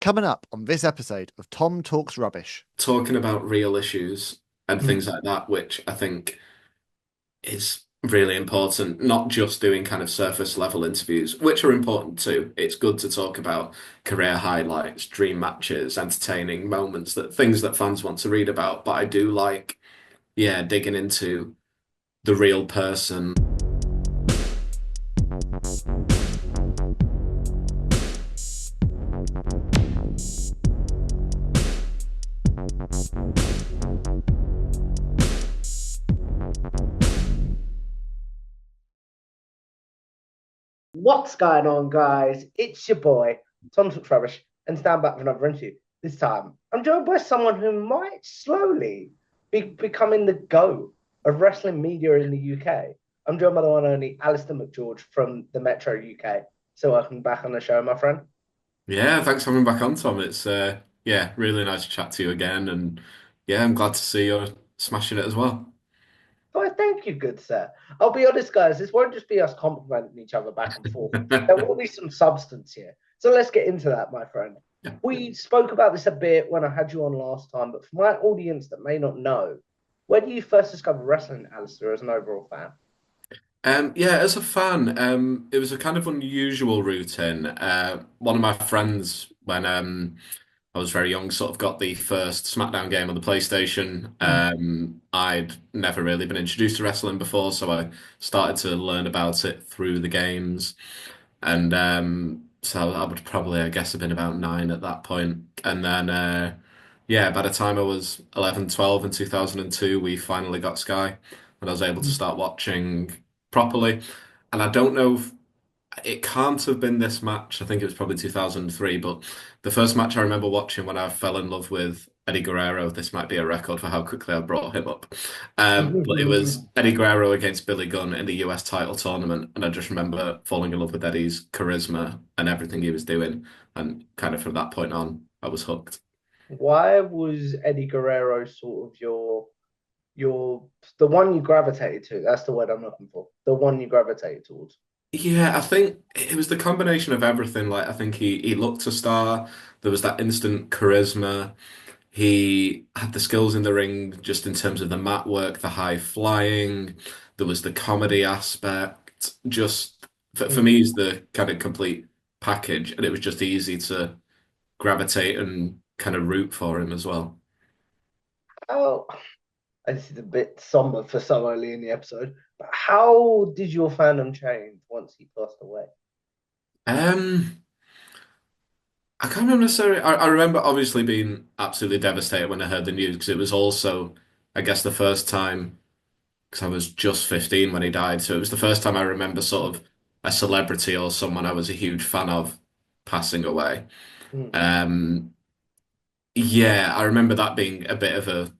Coming up on this episode of Tom Talks Rubbish. Talking about real issues and Mm. things like that, which I think is really important, not just doing kind of surface level interviews, which are important too. It's good to talk about career highlights, dream matches, entertaining moments, that things that fans want to read about. But I do like, yeah, digging into the real person. What's going on, guys? It's your boy, Tom Talks Rubbish, and stand back for another interview. This time, I'm joined by someone who might slowly be becoming the GOAT of wrestling media in the UK. I'm joined by the one and only Alistair McGeorge from the Metro UK. So welcome back on the show, my friend. Yeah, thanks for having me back on, Tom. It's yeah, really nice to chat to you again, and yeah, I'm glad to see you're smashing it as well. Oh, thank you, good sir. I'll be honest, guys, this won't just be us complimenting each other back and forth. There will be some substance here. So let's get into that, my friend. Yeah. We spoke about this a bit when I had you on last time, but for my audience that may not know, where do you first discover wrestling, Alistair, as an overall fan? Yeah, as a fan, it was a kind of unusual route in. One of my friends, when I was very young, sort of got the first SmackDown game on the PlayStation. I'd never really been introduced to wrestling before, so I started to learn about it through the games. And so I would probably, I guess, have been about 9 at that point. And then, yeah, by the time I was 11, 12 in 2002, we finally got Sky, and I was able to start watching properly. And I don't know if it can't have been this match. I think it was probably 2003, but the first match I remember watching when I fell in love with Eddie Guerrero, this might be a record for how quickly I brought him up. But it was Eddie Guerrero against Billy Gunn in the US title tournament. And I just remember falling in love with Eddie's charisma and everything he was doing. And kind of from that point on, I was hooked. Why was Eddie Guerrero sort of your the one you gravitated to? That's the word I'm looking for. The one you gravitated towards. Yeah, I think it was the combination of everything. Like, I think he looked a star. There was that instant charisma. He had the skills in the ring just in terms of the mat work, the high flying. There was the comedy aspect. Just for me, Mm. is the kind of complete package, and it was just easy to gravitate and kind of root for him as well. How this is a bit somber for so early in the episode, but how did your fandom change once he passed away? Um, I can't remember necessarily. I remember obviously being absolutely devastated when I heard the news because it was also, I guess, the first time because I was just 15 when he died. So it was the first time I remember sort of a celebrity or someone I was a huge fan of passing away. Mm. Um, yeah, I remember that being a bit of a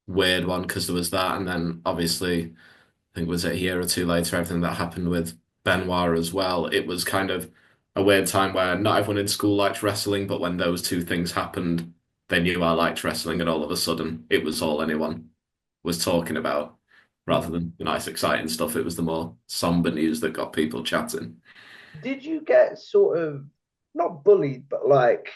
weird one because there was that, and then obviously, I think it was a year or two later, everything that happened with Benoit as well. It was kind of a weird time where not everyone in school liked wrestling, but when those two things happened, they knew I liked wrestling, and all of a sudden, it was all anyone was talking about rather Mm. than the nice, exciting stuff. It was the more somber news that got people chatting. Did you get sort of not bullied, but like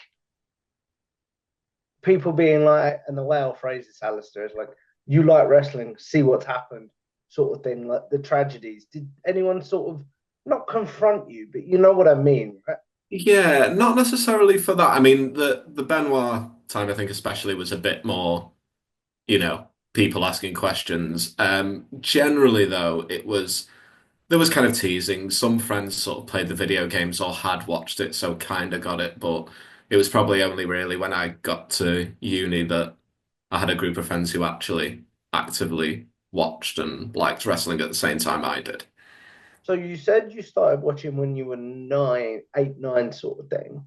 people being like, and the way I'll phrase this, Alistair, is like, you like wrestling, see what's happened, sort of thing, like the tragedies. Did anyone sort of not confront you, but you know what I mean, right? Yeah, not necessarily for that. I mean, the Benoit time, I think especially was a bit more, people asking questions. Generally though, it was there was kind of teasing. Some friends sort of played the video games or had watched it, so kind of got it. But it was probably only really when I got to uni that I had a group of friends who actually actively watched and liked wrestling at the same time I did. So you said you started watching when you were nine, eight, nine, sort of thing.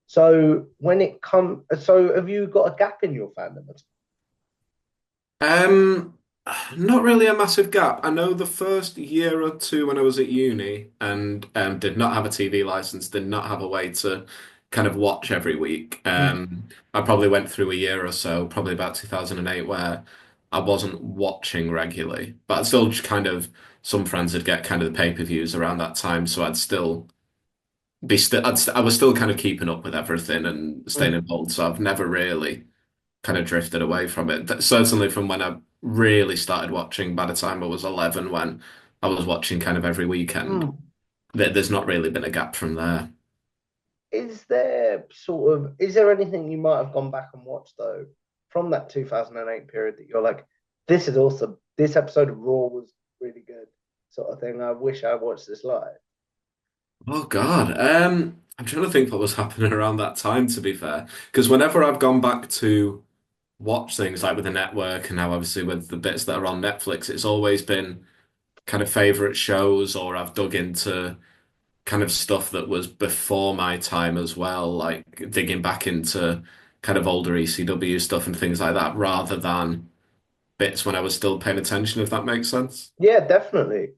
So when it come, so have you got a gap in your fandom? Um, Not really a massive gap. I know the first year or two when I was at uni and did not have a TV license, did not have a way to kind of watch every week. Mm. I probably went through a year or so, probably about 2008, where I wasn't watching regularly, but I'd still just kind of some friends would get kind of the pay-per-views around that time, so I'd still I was still kind of keeping up with everything and staying Mm. involved, so I've never really kind of drifted away from it. Certainly from when I really started watching by the time I was 11, when I was watching kind of every weekend. Mm. There's not really been a gap from there. Is there anything you might have gone back and watched though from that 2008 period that you're like, this is awesome. This episode of Raw was really good, sort of thing. I wish I watched this live. Oh God, I'm trying to think what was happening around that time, to be fair. Because whenever I've gone back to watch things like with the network and now obviously with the bits that are on Netflix, it's always been kind of favorite shows, or I've dug into kind of stuff that was before my time as well, like digging back into kind of older ECW stuff and things like that, rather than bits when I was still paying attention, if that makes sense. Yeah, definitely.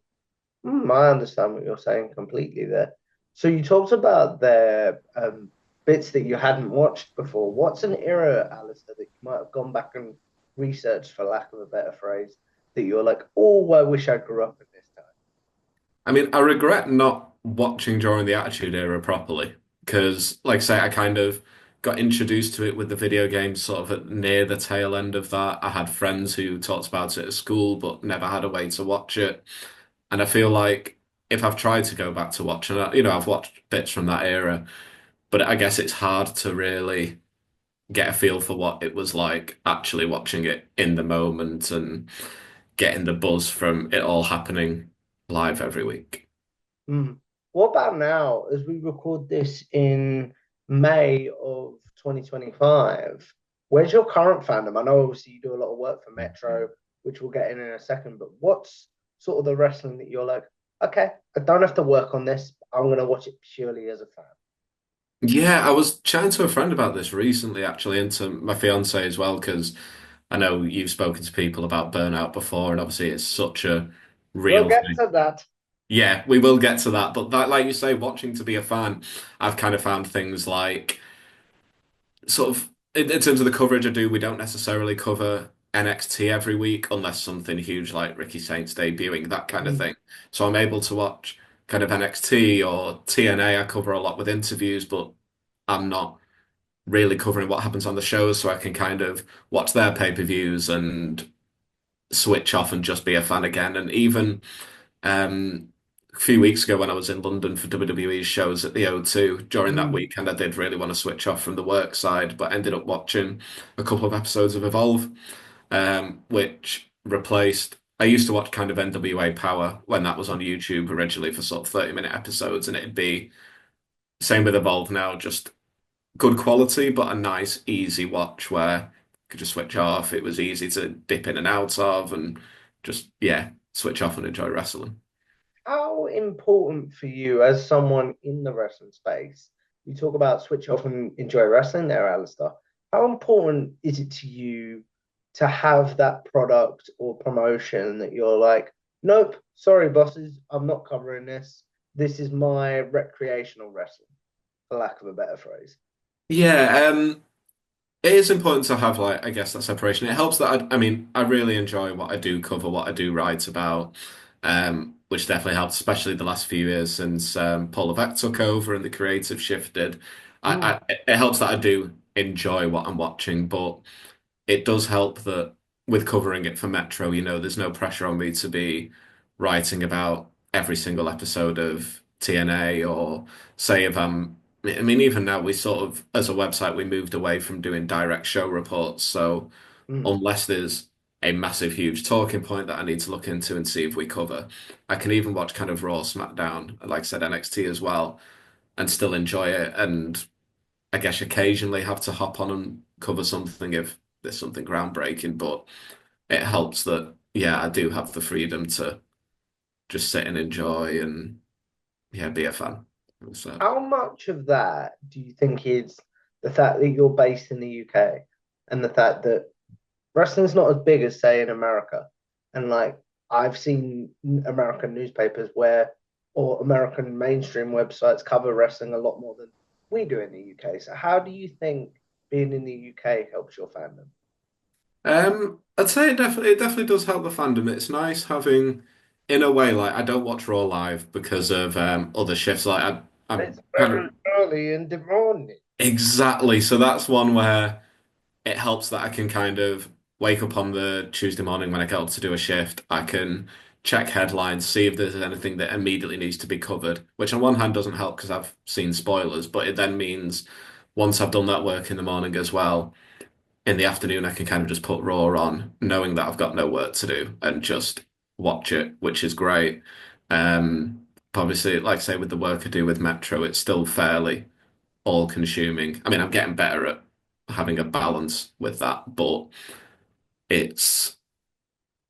I understand what you're saying completely there. So you talked about the bits that you hadn't watched before. What's an era, Alistair, that you might have gone back and researched, for lack of a better phrase, that you're like, oh, I wish I grew up in this time? I mean, I regret not watching during the Attitude Era properly because, like I say, I kind of got introduced to it with the video games sort of near the tail end of that. I had friends who talked about it at school, but never had a way to watch it. And I feel like if I've tried to go back to watch, and I've watched bits from that era, but I guess it's hard to really get a feel for what it was like actually watching it in the moment and getting the buzz from it all happening live every week. Mm. What about now, as we record this in May of 2025? Where's your current fandom? I know obviously you do a lot of work for Metro, which we'll get in a second, but what's sort of the wrestling that you're like, okay, I don't have to work on this. I'm going to watch it purely as a fan. Yeah, I was chatting to a friend about this recently, actually, and to my fiance as well, because I know you've spoken to people about burnout before, and obviously it's such a We'll real get thing. to that. Yeah, we will get to that, but that, like you say, watching to be a fan, I've kind of found things like sort of in terms of the coverage I do, we don't necessarily cover NXT every week unless something huge like Ricky Saints debuting, that kind of Mm, thing. So I'm able to watch kind of NXT or TNA. I cover a lot with interviews, but I'm not really covering what happens on the shows, so I can kind of watch their pay-per-views and switch off and just be a fan again. And even um, a few weeks ago when I was in London for WWE's shows at the O2, during that mm. weekend, I did really want to switch off from the work side, but ended up watching a couple of episodes of Evolve, which replaced. I used to watch kind of NWA Power when that was on YouTube originally for sort of 30-minute episodes, and it'd be same with Evolve now, just good quality, but a nice, easy watch where you could just switch off. It was easy to dip in and out of and just, yeah, switch off and enjoy wrestling. How important for you as someone in the wrestling space? You talk about switch off and enjoy wrestling there, Alistair. How important is it to you to have that product or promotion that you're like, nope, sorry, bosses, I'm not covering this. This is my recreational wrestling, for lack of a better phrase. Yeah, it is important to have like I guess that separation. It helps that I mean I really enjoy what I do cover, what I do write about, which definitely helps, especially the last few years since Paul Levesque took over and the creative shifted. Mm, It helps that I do enjoy what I'm watching, but it does help that with covering it for Metro, there's no pressure on me to be writing about every single episode of TNA or say if I mean, even now we sort of, as a website, we moved away from doing direct show reports. So mm. unless there's a massive, huge talking point that I need to look into and see if we cover, I can even watch kind of Raw, SmackDown, like I said, NXT as well, and still enjoy it. And I guess occasionally have to hop on and cover something if there's something groundbreaking, but it helps that, yeah, I do have the freedom to just sit and enjoy and, yeah, be a fan. So, How much of that do you think is the fact that you're based in the UK and the fact that wrestling's not as big as say in America. And like I've seen American newspapers where or American mainstream websites cover wrestling a lot more than we do in the UK. So how do you think being in the UK helps your fandom? I'd say it definitely does help the fandom. It's nice having, in a way, like I don't watch Raw live because of other shifts. Like I'm It's kind very of early in the morning. exactly. So that's one where it helps that I can kind of wake up on the Tuesday morning when I get up to do a shift. I can check headlines, see if there's anything that immediately needs to be covered, which on one hand doesn't help because I've seen spoilers, but it then means once I've done that work in the morning as well, in the afternoon I can kind of just put Raw on, knowing that I've got no work to do and just watch it, which is great. But obviously, like I say, with the work I do with Metro, it's still fairly all consuming. I mean, I'm getting better at having a balance with that, but it's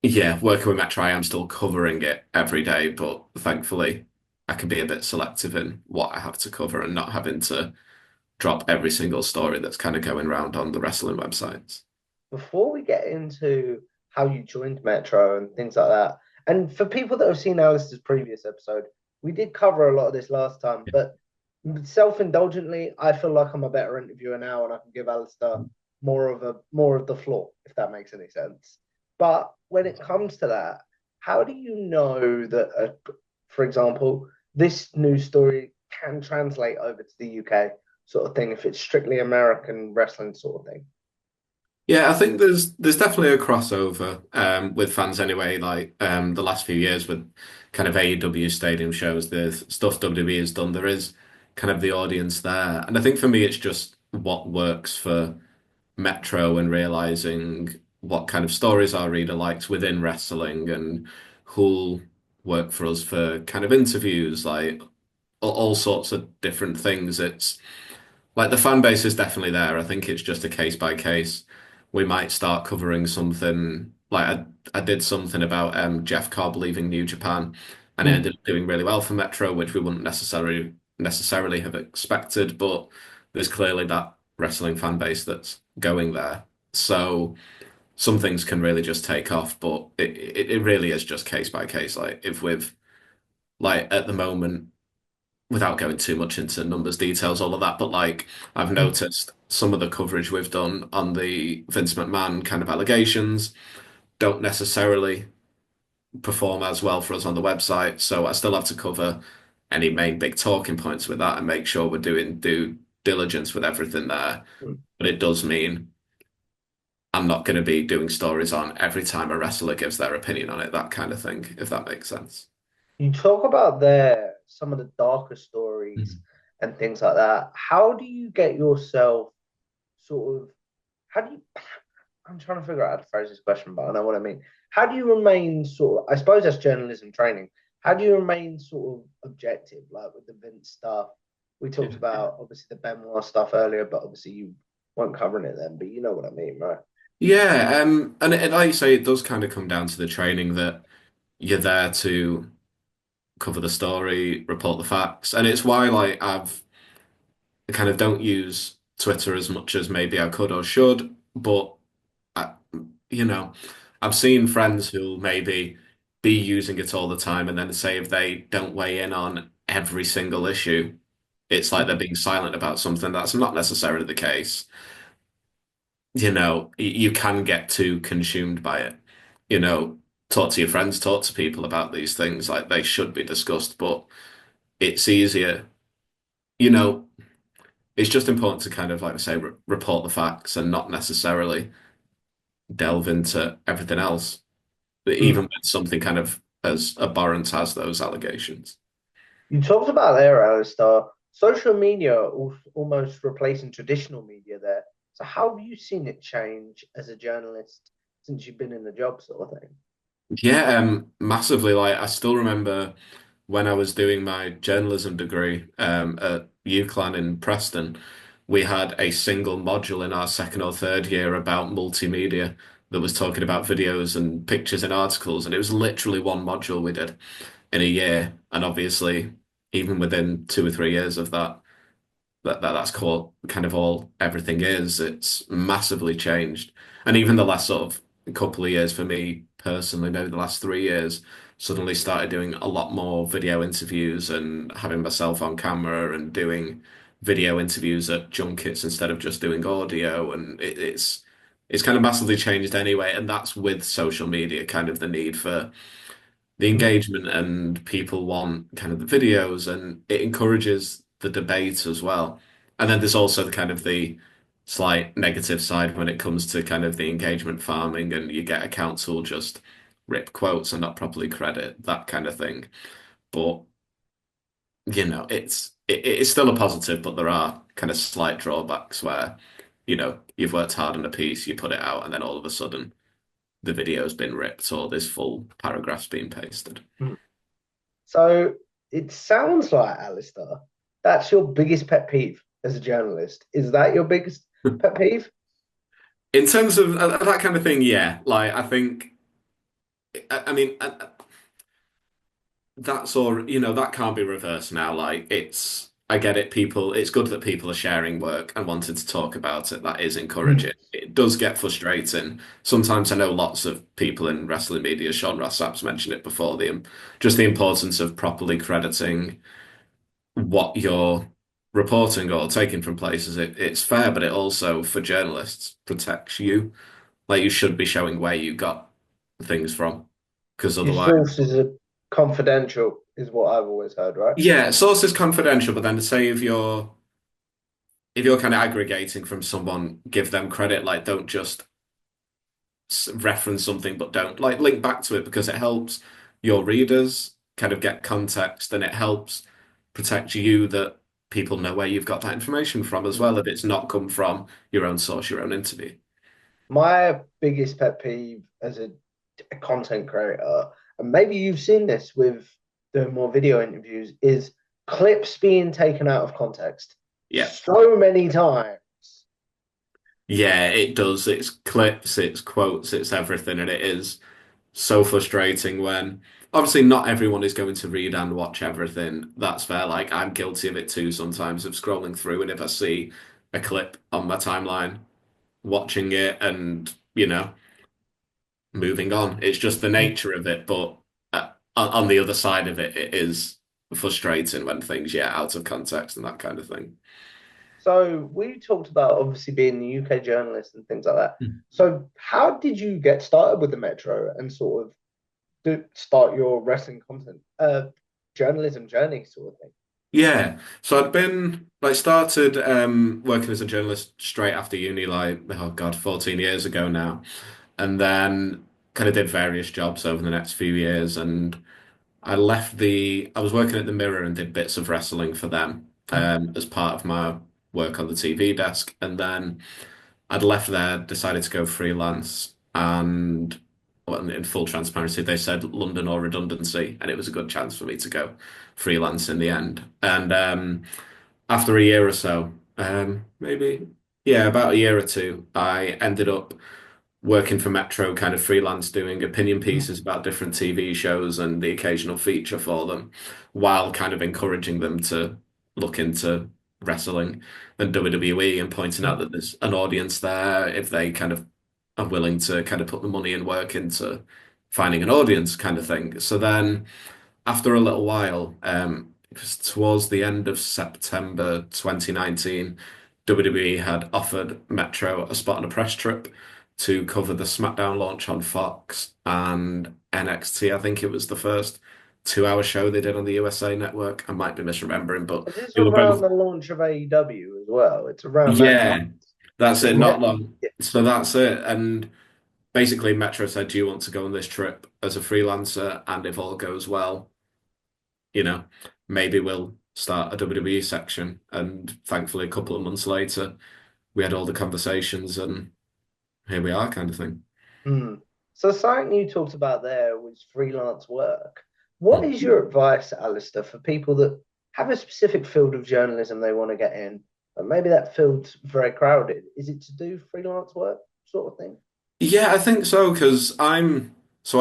yeah, working with Metro, I am still covering it every day, but thankfully I can be a bit selective in what I have to cover and not having to drop every single story that's kind of going around on the wrestling websites. Before we get into how you joined Metro and things like that, and for people that have seen Alistair's previous episode, we did cover a lot of this last time, but self-indulgently, I feel like I'm a better interviewer now and I can give Alistair more of the floor, if that makes any sense. But when it comes to that, how do you know that, for example, this news story can translate over to the UK sort of thing if it's strictly American wrestling sort of thing? Yeah, I think there's definitely a crossover with fans anyway. Like the last few years with kind of AEW stadium shows, the stuff WWE has done, there is kind of the audience there, and I think for me it's just what works for Metro and realizing what kind of stories our reader likes within wrestling and who'll work for us for kind of interviews, like all sorts of different things. It's like the fan base is definitely there. I think it's just a case by case. We might start covering something like I did something about Jeff Cobb leaving New Japan, and it Mm. ended up doing really well for Metro, which we wouldn't necessarily have expected. But there's clearly that wrestling fan base that's going there. So some things can really just take off, but it really is just case by case. Like if we've like at the moment without going too much into numbers, details, all of that, but like I've noticed some of the coverage we've done on the Vince McMahon kind of allegations don't necessarily perform as well for us on the website. So I still have to cover any main big talking points with that and make sure we're doing due diligence with everything there. But it does mean I'm not going to be doing stories on every time a wrestler gives their opinion on it, that kind of thing, if that makes sense. You talk about there some of the darker stories Mhm. and things like that. How do you get yourself sort of, how do you, I'm trying to figure out how to phrase this question, but I know what I mean. How do you remain sort of, I suppose that's journalism training. How do you remain sort of objective, like with the Vince stuff? We talked about obviously the Benoit stuff earlier, but obviously you weren't covering it then, but you know what I mean, right? Yeah, and like you say, it does kind of come down to the training that you're there to cover the story, report the facts, and it's why like I kind of don't use Twitter as much as maybe I could or should, but I, you know, I've seen friends who'll maybe be using it all the time and then say if they don't weigh in on every single issue, it's like they're being silent about something that's not necessarily the case. You can get too consumed by it. You know, talk to your friends, talk to people about these things, like they should be discussed, but it's easier, you know, it's just important to kind of, like I say, report the facts and not necessarily delve into everything else, even Mm. with something kind of as abhorrent as those allegations. You talked about there, Alistair, social media almost replacing traditional media there. So how have you seen it change as a journalist since you've been in the job sort of thing? Yeah, massively. Like I still remember when I was doing my journalism degree at UCLan in Preston, we had a single module in our second or third year about multimedia that was talking about videos and pictures and articles, and it was literally one module we did in a year. And obviously, even within 2 or 3 years of that, that's called kind of all everything is. It's massively changed. And even the last sort of couple of years for me personally, maybe the last 3 years, suddenly started doing a lot more video interviews and having myself on camera and doing video interviews at junkets instead of just doing audio. And it's kind of massively changed anyway. And that's with social media, kind of the need for the engagement and people want kind of the videos and it encourages the debate as well. And then there's also the kind of the slight negative side when it comes to kind of the engagement farming, and you get accounts who'll just rip quotes and not properly credit that kind of thing. But it's still a positive, but there are kind of slight drawbacks where, you've worked hard on a piece, you put it out, and then all of a sudden the video's been ripped or this full paragraph's been pasted. Mm. So it sounds like, Alistair, that's your biggest pet peeve as a journalist. Is that your biggest pet peeve? In terms of that kind of thing, yeah. Like, I think, I mean, that's all, that can't be reversed now. Like, I get it, it's good that people are sharing work and wanting to talk about it. That is Mm. encouraging. It does get frustrating. Sometimes I know lots of people in wrestling media, Sean Ross Sapp's mentioned it before, just the importance of properly crediting what you're reporting or taking from places. It's fair, but it also, for journalists, protects you. Like, you should be showing where you got things from, because Your otherwise, sources are confidential, is what I've always heard, right? yeah, source is confidential. But then, say if you're kind of aggregating from someone, give them credit. Like, don't just reference something, but don't like link back to it, because it helps your readers kind of get context, and it helps protect you that people know where you've got that information from as well, Mm. if it's not come from your own source, your own interview. My biggest pet peeve as a content creator, and maybe you've seen this with doing more video interviews, is clips being taken out of context Yeah. so many times. Yeah, it does. It's clips, it's quotes, it's everything, and it is so frustrating when obviously not everyone is going to read and watch everything. That's fair. Like, I'm guilty of it too sometimes, of scrolling through, and if I see a clip on my timeline, watching it and, moving on. It's just the nature of it, but on the other side of it, it is frustrating when things, yeah, out of context and that kind of thing. So we talked about obviously being the UK journalist and things like that. So how did you get started with the Metro and sort of start your wrestling content, journalism journey sort of thing? Yeah, so I'd been like started working as a journalist straight after uni, like, oh God, 14 years ago now, and then kind of did various jobs over the next few years, and I was working at the Mirror and did bits of wrestling for them as part of my work on the TV desk. And then I'd left there, decided to go freelance, and well, in full transparency, they said London or redundancy, and it was a good chance for me to go freelance in the end. And after a year or so, maybe, yeah, about a year or two, I ended up working for Metro, kind of freelance, doing opinion pieces about different TV shows and the occasional feature for them, while kind of encouraging them to look into wrestling and WWE, and pointing out that there's an audience there if they kind of are willing to kind of put the money and work into finding an audience, kind of thing. So then after a little while, it was towards the end of September 2019, WWE had offered Metro a spot on a press trip to cover the SmackDown launch on Fox and NXT. I think it was the first 2 hour show they did on the USA Network. I might be misremembering, but Is this they were around both, the launch of AEW as well? It's around that time. yeah, that's it, not Yeah. long. So that's it. And basically, Metro said, "Do you want to go on this trip as a freelancer? And if all goes well, you know, maybe we'll start a WWE section." And thankfully, a couple of months later, we had all the conversations, and here we are, kind of thing. Hmm. So something you talked about there was freelance work. What Mm. is your advice, Alistair, for people that have a specific field of journalism they want to get in, but maybe that field's very crowded? Is it to do freelance work sort of thing? Yeah, I think so, because I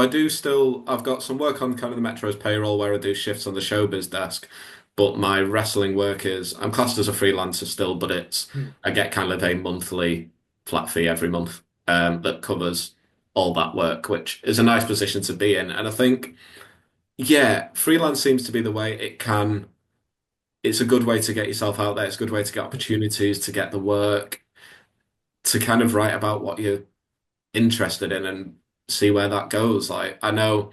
do still, I've got some work on kind of the Metro's payroll where I do shifts on the showbiz desk, but my wrestling work I'm classed as a freelancer still, but Hmm. I get kind of a monthly flat fee every month that covers all that work, which is a nice position to be in. And I think, yeah, freelance seems to be the way it's a good way to get yourself out there. It's a good way to get opportunities, to get the work, to kind of write about what you're interested in and see where that goes. Like, I know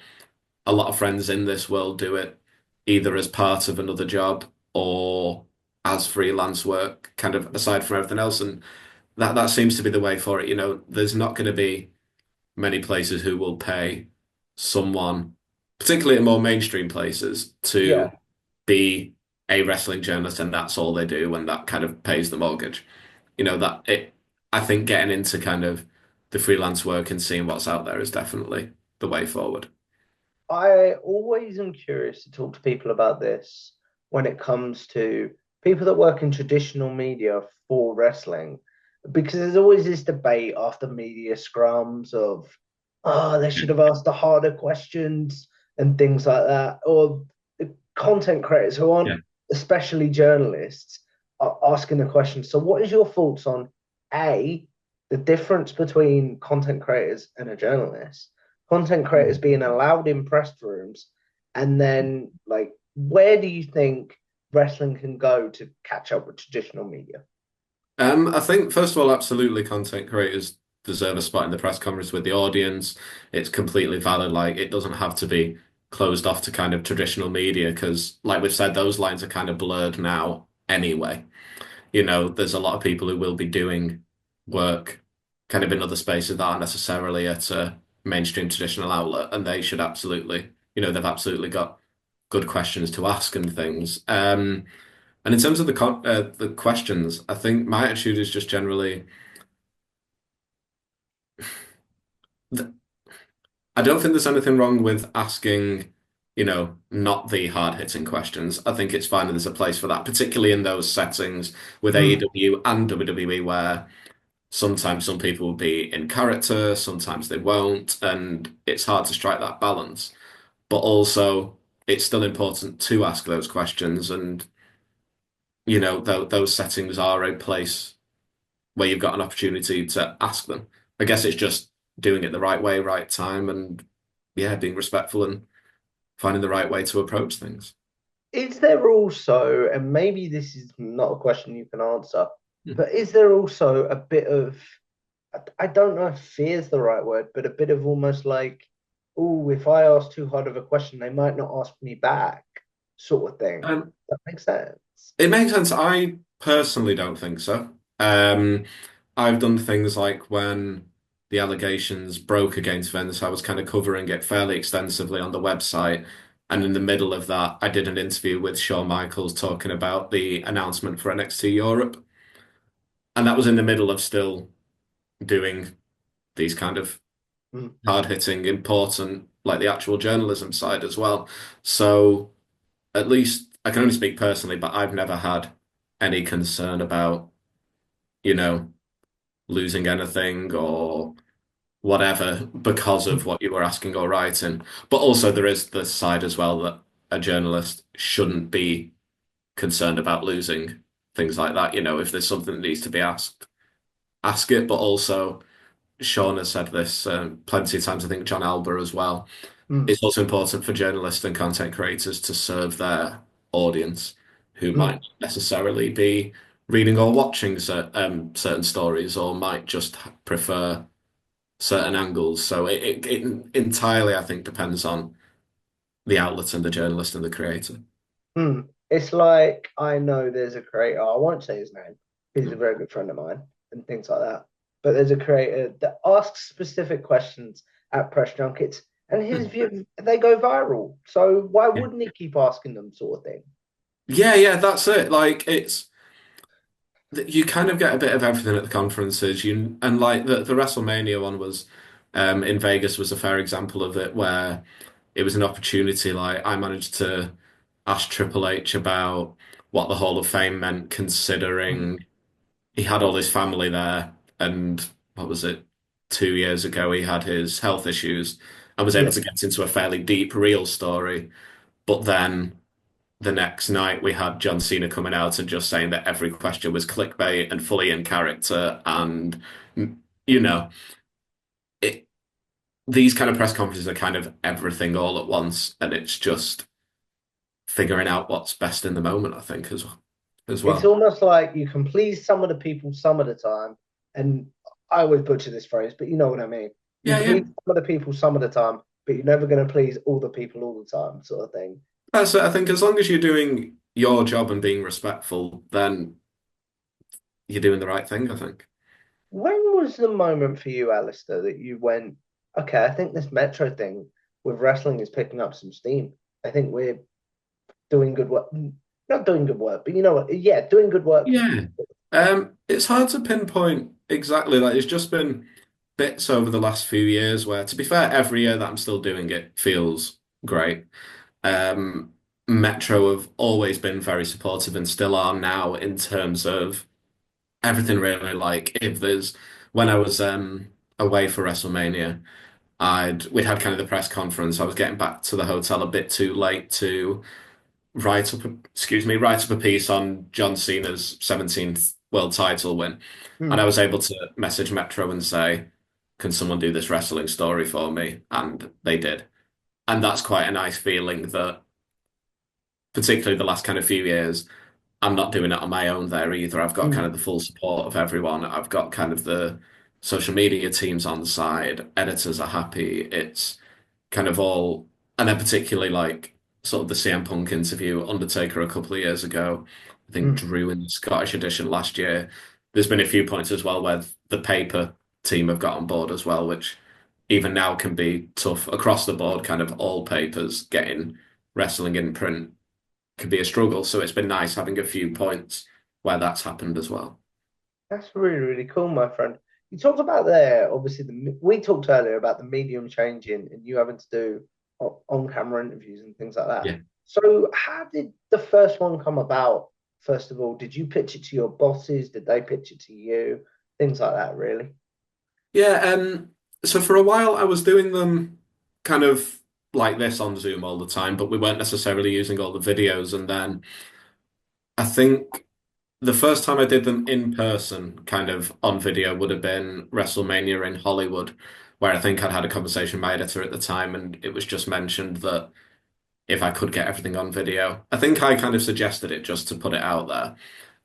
a lot of friends in this world do it either as part of another job or as freelance work, kind of aside from everything else. And that seems to be the way for it. There's not going to be many places who will pay someone, particularly in more mainstream places, Yeah. to be a wrestling journalist and that's all they do and that kind of pays the mortgage. That it I think getting into kind of the freelance work and seeing what's out there is definitely the way forward. I always am curious to talk to people about this when it comes to people that work in traditional media for wrestling, because there's always this debate after media scrums of, oh, they should have asked the harder questions and things like that, or the content creators who Yeah. aren't especially journalists are asking the questions. So, what is your thoughts on A, the difference between content creators and a journalist? Content creators being allowed in press rooms, and then like where do you think wrestling can go to catch up with traditional media? I think first of all, absolutely, content creators deserve a spot in the press conference with the audience. It's completely valid. Like it doesn't have to be closed off to kind of traditional media because, like we've said, those lines are kind of blurred now anyway. There's a lot of people who will be doing work kind of in other spaces that aren't necessarily at a mainstream traditional outlet, and they should absolutely, they've absolutely got good questions to ask and things. And in terms of the questions, I think my attitude is just generally, th- I don't think there's anything wrong with asking, not the hard-hitting questions. I think it's fine and there's a place for that, particularly in those settings with Mm, AEW and WWE where sometimes some people will be in character, sometimes they won't, and it's hard to strike that balance. But also, it's still important to ask those questions, and those settings are a place where you've got an opportunity to ask them. I guess it's just doing it the right way, right time, and yeah, being respectful and finding the right way to approach things. is there also, and maybe this is not a question you can answer, Hmm. but is there also a bit of, I don't know if fear is the right word, but a bit of almost like, oh, if I ask too hard of a question, they might not ask me back, sort of thing. Um, That makes sense. it makes sense. I personally don't think so. Um, I've done things like when the allegations broke against Vince, I was kind of covering it fairly extensively on the website. And in the middle of that, I did an interview with Shawn Michaels talking about the announcement for NXT Europe. And that was in the middle of still doing these kind of Mm, hard-hitting, important, like the actual journalism side as well. So at least I can only speak personally, but I've never had any concern about, you know, losing anything or whatever because of what you were asking or writing. But also there is the side as well that a journalist shouldn't be concerned about losing things like that. If there's something that needs to be asked, ask it. But also, Sean has said this plenty of times. I think John Alba as well. mm, It's also important for journalists and content creators to serve their audience who might mm. not necessarily be reading or watching certain stories or might just prefer certain angles. So it entirely, I think, depends on the outlet and the journalist and the creator. Hmm. It's like I know there's a creator, I won't say his name, he's a very good friend of mine and things like that. But there's a creator that asks specific questions at press junkets and his view they go viral. So why Yeah, wouldn't he keep asking them sort of thing? yeah, that's it. Like you kind of get a bit of everything at the conferences. And like the WrestleMania one was in Vegas was a fair example of it where it was an opportunity. Like I managed to ask Triple H about what the Hall of Fame meant, Mm. considering he had all his family there, and what was it, 2 years ago he had his health issues and was able Yeah. to get into a fairly deep, real story. But then the next night we had John Cena coming out and just saying that every question was clickbait and fully in character, and you know, it. These kind of press conferences are kind of everything all at once, and it's just figuring out what's best in the moment, I think, as It's well. almost like you can please some of the people some of the time. And I always butcher this phrase, but you know what I mean. You Yeah, please yeah. some of the people some of the time, but you're never going to please all the people all the time, sort of thing. That's it. I think as long as you're doing your job and being respectful, then you're doing the right thing, I think. When was the moment for you, Alistair, that you went, okay, I think this Metro thing with wrestling is picking up some steam. I think we're doing good work. Not doing good work, but you know what? Yeah, doing good work. Yeah. It's hard to pinpoint exactly. Like it's just been bits over the last few years where, to be fair, every year that I'm still doing it feels great. Um, Metro have always been very supportive and still are now in terms of everything really. Like if there's when I was away for WrestleMania, we'd had kind of the press conference. I was getting back to the hotel a bit too late to write up a piece on John Cena's 17th world title win. And I Hmm. was able to message Metro and say, can someone do this wrestling story for me? And they did. And that's quite a nice feeling that, particularly the last kind of few years, I'm not doing it on my own there either. I've got kind Hmm. of the full support of everyone. I've got kind of the social media teams on the side. Editors are happy. It's kind of all, and then particularly like sort of the CM Punk interview, Undertaker a couple of years ago. I think Hmm. Drew in the Scottish edition last year. There's been a few points as well where the paper team have got on board as well, which even now can be tough across the board, kind of all papers getting wrestling in print can be a struggle. So it's been nice having a few points where that's happened as well. That's really, really cool, my friend. You talked about there, obviously, we talked earlier about the medium changing and you having to do on-camera interviews and things like that. Yeah. So, how did the first one come about? First of all, did you pitch it to your bosses? Did they pitch it to you? Things like that, really. Yeah, so for a while I was doing them kind of like this on Zoom all the time, but we weren't necessarily using all the videos. And then I think the first time I did them in person, kind of on video, would have been WrestleMania in Hollywood, where I think I'd had a conversation with my editor at the time, and it was just mentioned that if I could get everything on video, I think I kind of suggested it just to put it out there.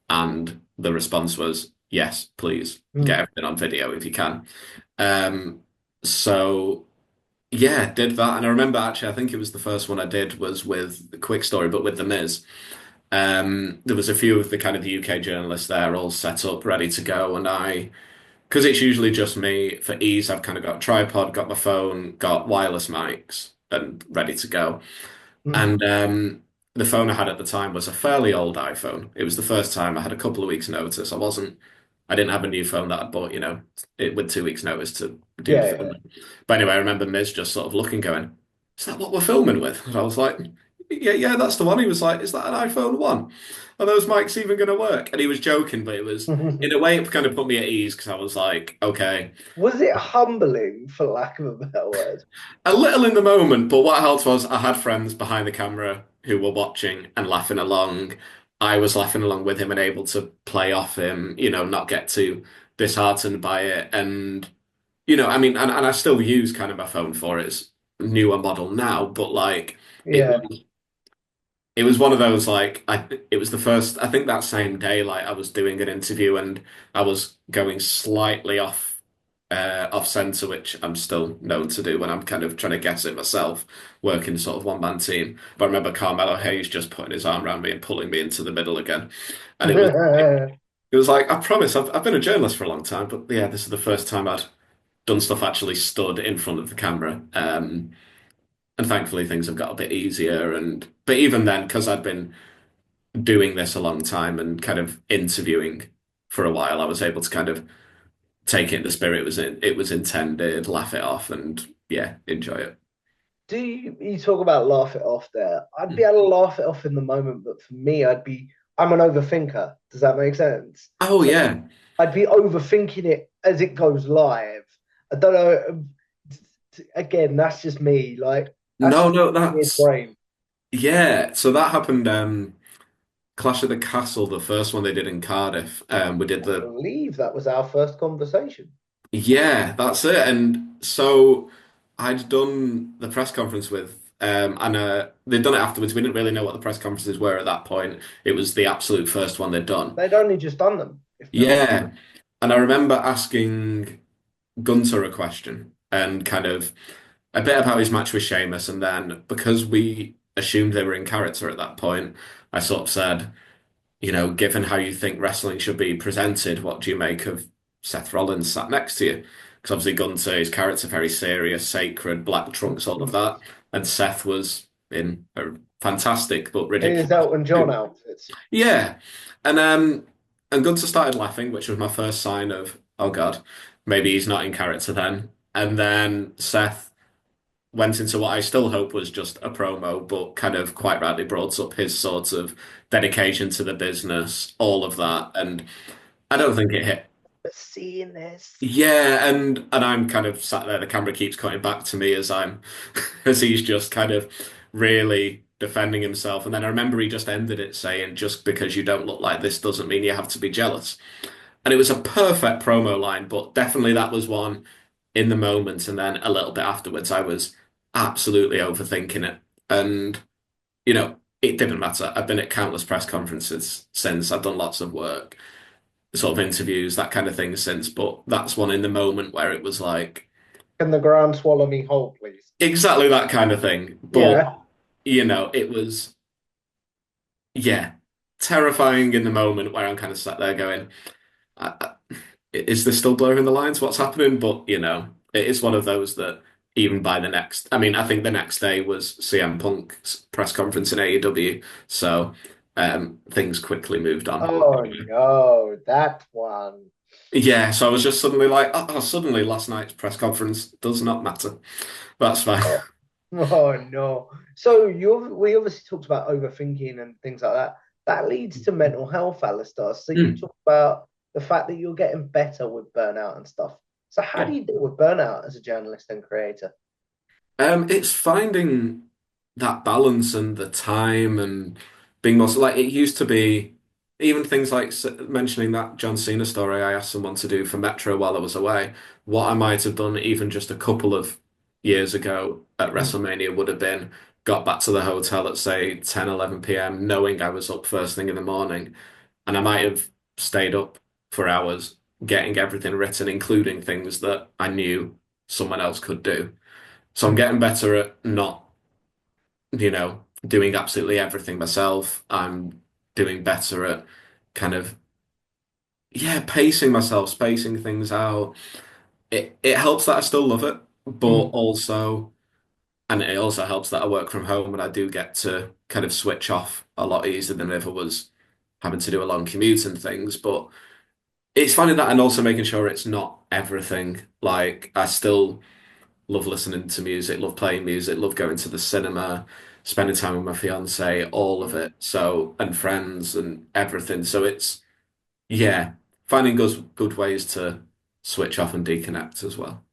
And the response was, yes, please get Mm. everything on video if you can. Um, so yeah, did that. And I remember actually, I think it was the first one I did was with the Quick Story, but with The Miz. There was a few of the kind of the UK journalists there all set up, ready to go. And because it's usually just me, for ease, I've kind of got a tripod, got my phone, got wireless mics, and ready to go. Mm. And the phone I had at the time was a fairly old iPhone. It was the first time I had a couple of weeks' notice. I didn't have a new phone that I bought, with 2 weeks' notice to do the Yeah, yeah. filming. But anyway, I remember Miz just sort of looking, going, "Is that what we're filming with?" And I was like, "Yeah, yeah, that's the one." He was like, "Is that an iPhone 1? Are those mics even going to work?" And he was joking, but it was, in a way, it kind of put me at ease because I was like, "Okay." Was it humbling, for lack of a better word? A little in the moment, but what helped was I had friends behind the camera who were watching and laughing along. I was laughing along with him and able to play off him, not get too disheartened by it. And, I mean, and I still use kind of my phone for it. It's a newer model now, but like it Yeah, it was one of those like it was the first I think that same day like I was doing an interview and I was going slightly off center, which I'm still known to do when I'm kind of trying to guess it myself, working sort of one man team. But I remember Carmelo Hayes just putting his arm around me and pulling me into the middle again, and it was like I promise I've been a journalist for a long time, but yeah, this is the first time I'd done stuff actually stood in front of the camera. And thankfully things have got a bit easier. And but even then, because I'd been doing this a long time and kind of interviewing for a while, I was able to kind of take it in the spirit it was intended, laugh it off, and yeah, enjoy it. do you talk about laugh it off there? I'd be Mm. able to laugh it off in the moment, but for me, I'm an overthinker. Does that make sense? Oh So yeah. I'd be overthinking it as it goes live. I don't know. Again, that's just me. Like, that's No, just no, a weird that's brain. yeah. So that happened Clash of the Castle, the first one they did in Cardiff. We did I the believe that was our first conversation. Yeah, that's it. And so I'd done the press conference with, and they'd done it afterwards. We didn't really know what the press conferences were at that point. It was the absolute first one they'd done. They'd only just done them, if memory. Yeah. And I remember asking Gunter a question and kind of a bit about his match with Sheamus. And then because assumed they were in character at that point. I sort of said, given how you think wrestling should be presented, what do you make of Seth Rollins sat next to you? Because obviously Gunther, his character, very serious, sacred, black trunks, all of that. And Seth was in a fantastic but In his ridiculous. Elton John outfits. Yeah. And Gunther started laughing, which was my first sign of, oh God, maybe he's not in character then. And then Seth went into what I still hope was just a promo, but kind of quite rightly brought up his sort of dedication to the business, all of that. And I don't think it hit. Seeing this. Yeah, and I'm kind of sat there, the camera keeps cutting back to me as I'm as he's just kind of really defending himself. And then I remember he just ended it saying, just because you don't look like this doesn't mean you have to be jealous. And it was a perfect promo line, but definitely that was one in the moment. And then a little bit afterwards, I was absolutely overthinking it. And, it didn't matter. I've been at countless press conferences since. I've done lots of work, sort of interviews, that kind of thing since. But that's one in the moment where it was like, Can the ground swallow me whole, please? exactly that kind of thing. But, Yeah. it was, yeah, terrifying in the moment where I'm kind of sat there going, is this still blurring the lines? What's happening? But, it is one of those that even by the next, I mean, I think the next day was CM Punk's press conference in AEW. So things quickly moved on. Oh no, that one. Yeah, so I was just suddenly like, suddenly last night's press conference does not matter. That's fine. Oh, oh no. So we obviously talked about overthinking and things like that. That leads to mental health, Alistair. So you Mm, talk about the fact that you're getting better with burnout and stuff. So how yeah. do you deal with burnout as a journalist and creator? It's finding that balance and the time and being more like it used to be. Even things like mentioning that John Cena story I asked someone to do for Metro while I was away. What I might have done even just a couple of years ago at Mm. WrestleMania would have been got back to the hotel at say 10, 11 p.m., knowing I was up first thing in the morning, and I might have stayed up for hours getting everything written, including things that I knew someone else could do. So I'm Mm. getting better at not, doing absolutely everything myself. I'm doing better at kind of, yeah, pacing myself, spacing things out. It helps that I still love it, but Mm. also, and it also helps that I work from home and I do get to kind of switch off a lot easier than if I was having to do a long commute and things. But it's finding that and also making sure it's not everything. Like I still love listening to music, love playing music, love going to the cinema, spending time with my fiance, all of it. So, and friends and everything. So yeah, finding good ways to switch off and deconnect as well.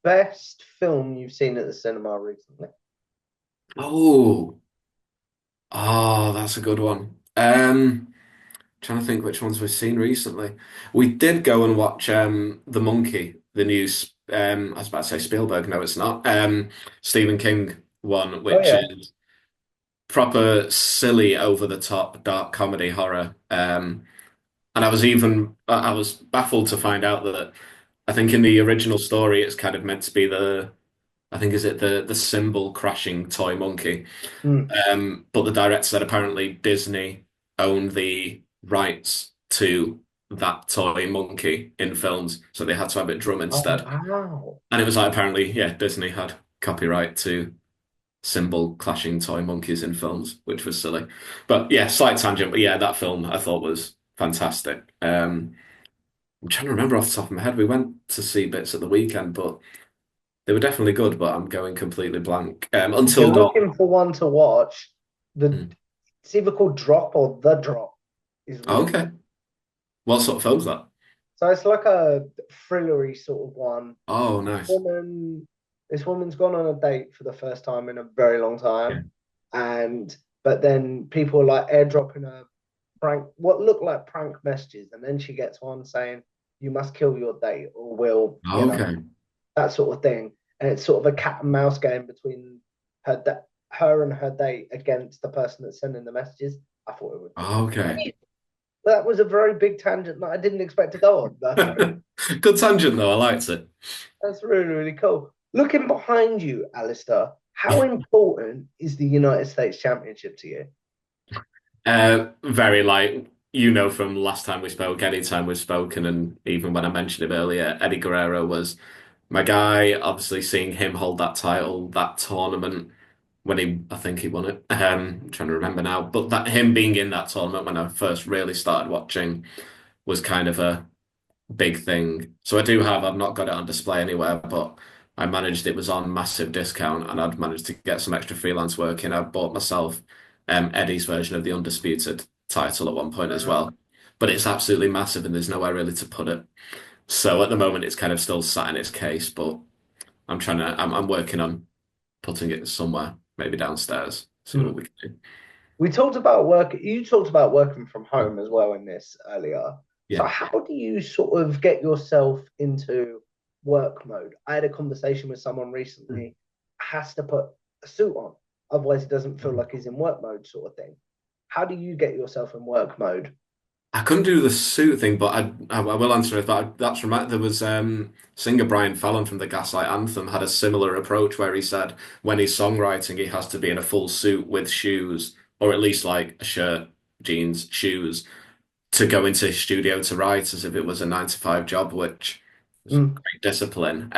Best film you've seen at the cinema recently? Oh, that's a good one. Trying to think which ones we've seen recently. We did go and watch The Monkey, the new I was about to say Spielberg, no, it's not. Stephen King one, Oh which yeah. is proper silly, over the top, dark comedy horror. And I was baffled to find out that I think in the original story it's kind of meant to be I think is it the cymbal crashing toy monkey. Mm. But the director said apparently Disney owned the rights to that toy monkey in films, so they had to have it drum Oh instead. wow. And it was like apparently, yeah, Disney had copyright to symbol clashing toy monkeys in films, which was silly. But yeah, slight tangent. But yeah, that film I thought was fantastic. I'm trying to remember off the top of my head. We went to see bits at the weekend, but they were definitely good. But I'm going completely blank. If you're Until Dawn. looking for one to watch, the Hmm. it's either called Drop or The Drop is Oh, really okay. What sort of film's that? so it's like a thrillery sort of one. Oh, nice. Woman, this woman's gone on a date for the first time in a very long Yeah. time, and but then people are like airdropping her what look like prank messages, and then she gets one saying, "You must kill your date, or we'll," Okay. that sort of thing. And it's sort of a cat and mouse game between her and her date against the person that's sending the messages. I thought it would be. Okay. That was a very big tangent that I didn't expect to go on. Good tangent though. I liked it. That's really, really cool. Looking behind you, Alistair, How important is the United States Championship to you? Very like from last time we spoke, anytime we've spoken, and even when I mentioned him earlier, Eddie Guerrero was my guy. Obviously, seeing him hold that title, that tournament when I think he won it. I'm trying to remember now, but that him being in that tournament when I first really started watching was kind of a big thing. So I've not got it on display anywhere, but I managed, it was on massive discount and I'd managed to get some extra freelance work in. I bought myself Eddie's version of the Undisputed title at one point as well. But it's absolutely massive and there's nowhere really to put it. So at the moment it's kind of still sat in its case, but I'm working on putting it somewhere, maybe downstairs, see what Mm. we can do. We talked about work. You talked about working from home as well in this earlier. So, Yeah. how do you sort of get yourself into work mode? I had a conversation with someone recently, has to put a suit on, otherwise, he doesn't feel like he's in work mode, sort of thing. How do you get yourself in work mode? I couldn't do the suit thing, but I will answer it. That's right. There was singer Brian Fallon from the Gaslight Anthem had a similar approach where he said when he's songwriting, he has to be in a full suit with shoes, or at least like a shirt, jeans, shoes, to go into his studio to write as if it was a 9 to 5 job, which is Mm. great discipline.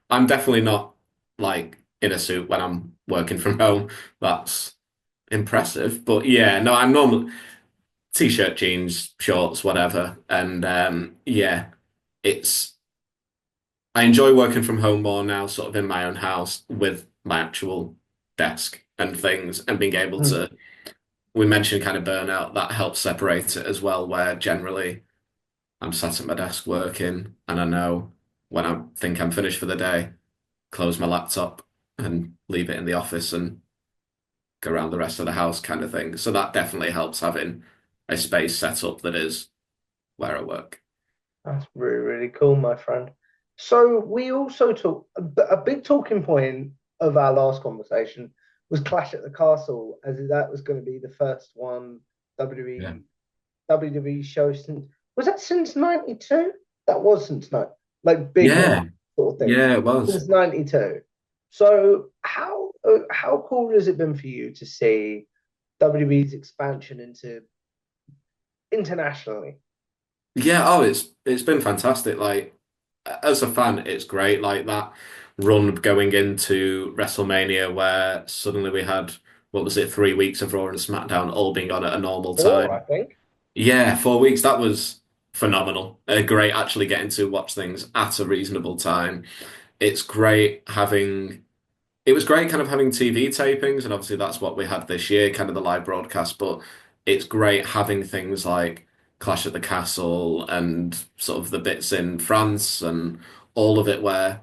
I'm definitely not like in a suit when I'm working from home. That's impressive, but yeah, no, I'm normal t-shirt, jeans, shorts, whatever. And yeah, it's I enjoy working from home more now, sort of in my own house with my actual desk and things, and being able Mm. to. We mentioned kind of burnout, that helps separate it as well, where generally I'm sat at my desk working, and I know when I think I'm finished for the day, close my laptop and leave it in the office and go around the rest of the house kind of thing. So that definitely helps having a space set up that is where I work. That's really, really cool, my friend. So we also talk a big talking point of our last conversation was Clash at the Castle, as that was going to be the first one Yeah. WWE show since was that since '92? That was since like big one Yeah, sort of thing yeah, it was. since '92. So how cool has it been for you to see WWE's expansion into internationally? Yeah, oh, it's been fantastic. Like as a fan, it's great. Like that run going into WrestleMania where suddenly we had what was it, 3 weeks of Raw and SmackDown all being on at a normal Four, I time. think. Yeah, 4 weeks. That was phenomenal. Great actually getting to watch things at a reasonable time. It's great having it was great kind of having TV tapings, and obviously that's what we had this year, kind of the live broadcast, but it's great having things like Clash at the Castle and sort of the bits in France and all of it where,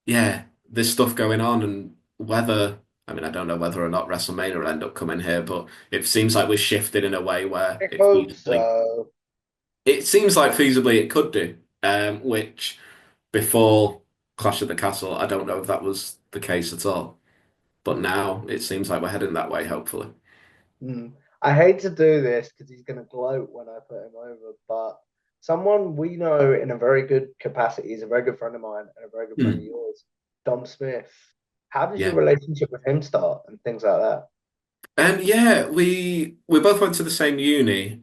yeah, there's stuff going on and whether, I mean, I don't know whether or not WrestleMania will end up coming here, but it seems like we're shifted in a way where I hope it seems like feasibly it could do, which before Clash at the Castle, I don't know if that was the case at all. But now it seems like we're heading that way, hopefully. Mm. I hate to do this because he's going to gloat when I put him over, but someone we know in a very good capacity, he's a very good friend of mine and a very good friend of Hmm. yours, Dom Smith. How does your Yeah. relationship with him start and things like that? Yeah, we both went to the same uni.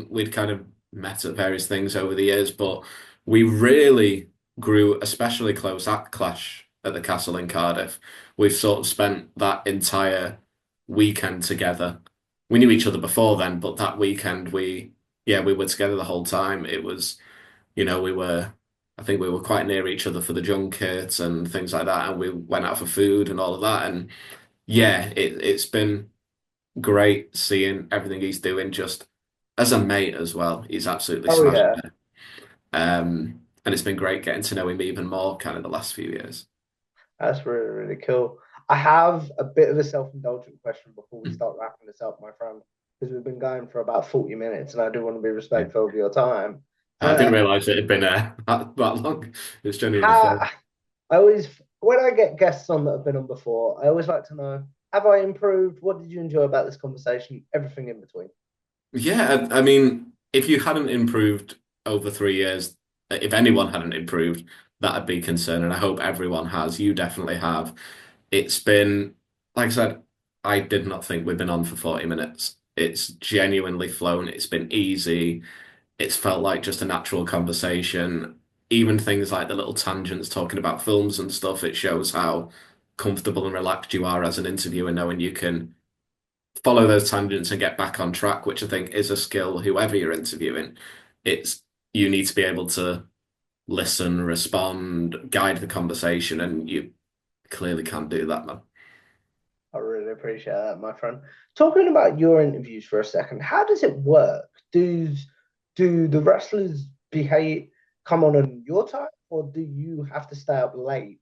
We'd kind of met at various things over the years, but we really grew especially close at Clash at the Castle in Cardiff. We've sort of spent that entire weekend together. We knew each other before then, but that weekend we were together the whole time. It was, we were I think we were quite near each other for the junket and things like that, and we went out for food and all of that. And yeah, it's been great seeing everything he's doing just as a mate as well. He's absolutely Oh, smashed yeah, it. And it's been great getting to know him even more kind of the last few years. that's really, really cool. I have a bit of a self-indulgent question before we start wrapping this up, my friend, because we've been going for about 40 minutes and I do want to be Yeah. respectful of your time. I didn't Uh, realize it had been that long. It's genuinely how fun. I always, when I get guests on that have been on before, I always like to know, have I improved? What did you enjoy about this conversation? Everything in between. Yeah, I mean, if you hadn't improved over 3 years, if anyone hadn't improved, that'd be concern, and I hope everyone has. You definitely have. It's been, like I said, I did not think we'd been on for 40 minutes. It's genuinely flown. It's been easy. It's felt like just a natural conversation. Even things like the little tangents talking about films and stuff, it shows how comfortable and relaxed you are as an interviewer, knowing you can follow those tangents and get back on track, which I think is a skill, whoever you're interviewing. It's you need to be able to listen, respond, guide the conversation, and you clearly can do that, man. I really appreciate that, my friend. Talking about your interviews for a second, how does it work? Do the wrestlers behave come on your time, or do you have to stay up late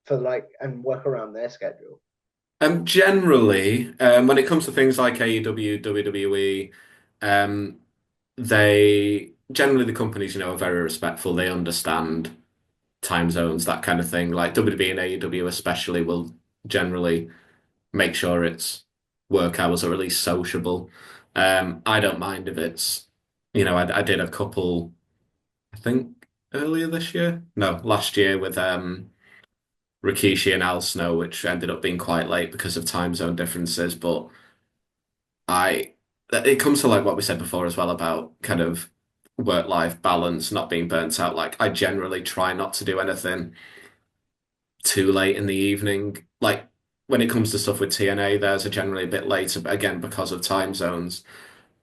for like and work around their schedule? Generally, when it comes to things like AEW, WWE, um, they generally the companies, are very respectful. They understand time zones, that kind of thing. Like WWE and AEW especially will generally make sure it's work hours or at least sociable. I don't mind if it's, I did a couple, I think earlier this year, no, last year with Rikishi and Al Snow, which ended up being quite late because of time zone differences. But I, it comes to like what we said before as well about kind of work-life balance, not being burnt out. Like I generally try not to do anything too late in the evening. Like when it comes to stuff with TNA, theirs are generally a bit later, but again, because of time zones.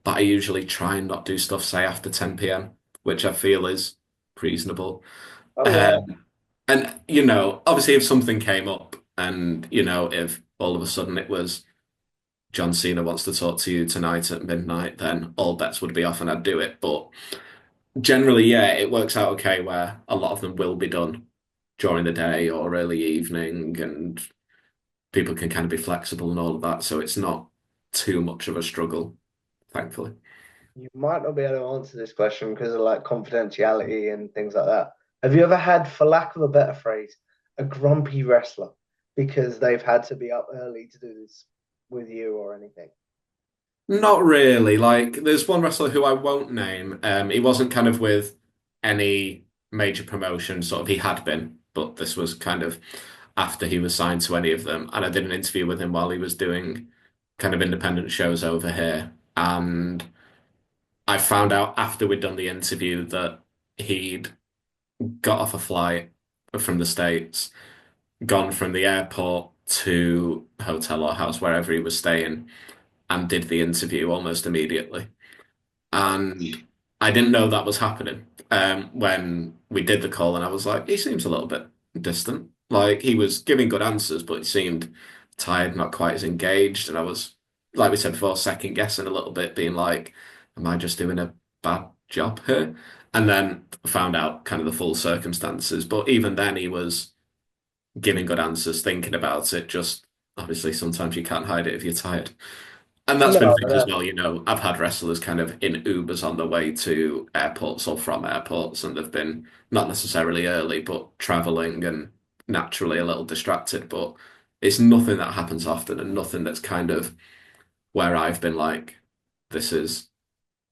But I usually try and not do stuff, say, after 10 p.m., which I feel is reasonable. Oh yeah. Um, and, obviously, if something came up and, if all of a sudden it was John Cena wants to talk to you tonight at midnight, then all bets would be off and I'd do it. But generally, yeah, it works out okay where a lot of them will be done during the day or early evening, and people can kind of be flexible and all of that. So it's not too much of a struggle, thankfully. You might not be able to answer this question because of like confidentiality and things like that. Have you ever had, for lack of a better phrase, a grumpy wrestler because they've had to be up early to do this with you or anything? Not really. Like, there's one wrestler who I won't name. He wasn't kind of with any major promotion, sort of. He had been, but this was kind of after he was signed to any of them. And I did an interview with him while he was doing kind of independent shows over here. And I found out after we'd done the interview that he'd got off a flight from the States, gone from the airport to hotel or house, wherever he was staying, and did the interview almost immediately. And I didn't know that was happening when we did the call, and I was like, he seems a little bit distant. Like he was giving good answers, but he seemed tired, not quite as engaged. And I was, like we said before, second guessing a little bit, being like, am I just doing a bad job here? And then found out kind of the full circumstances. But even then, he was giving good answers, thinking about it. Just obviously, sometimes you can't hide it if you're tired. And that's No, been things as no. well, I've had wrestlers kind of in Ubers on the way to airports or from airports, and they've been not necessarily early, but traveling and naturally a little distracted. But it's nothing that happens often and nothing that's kind of where I've been like, this is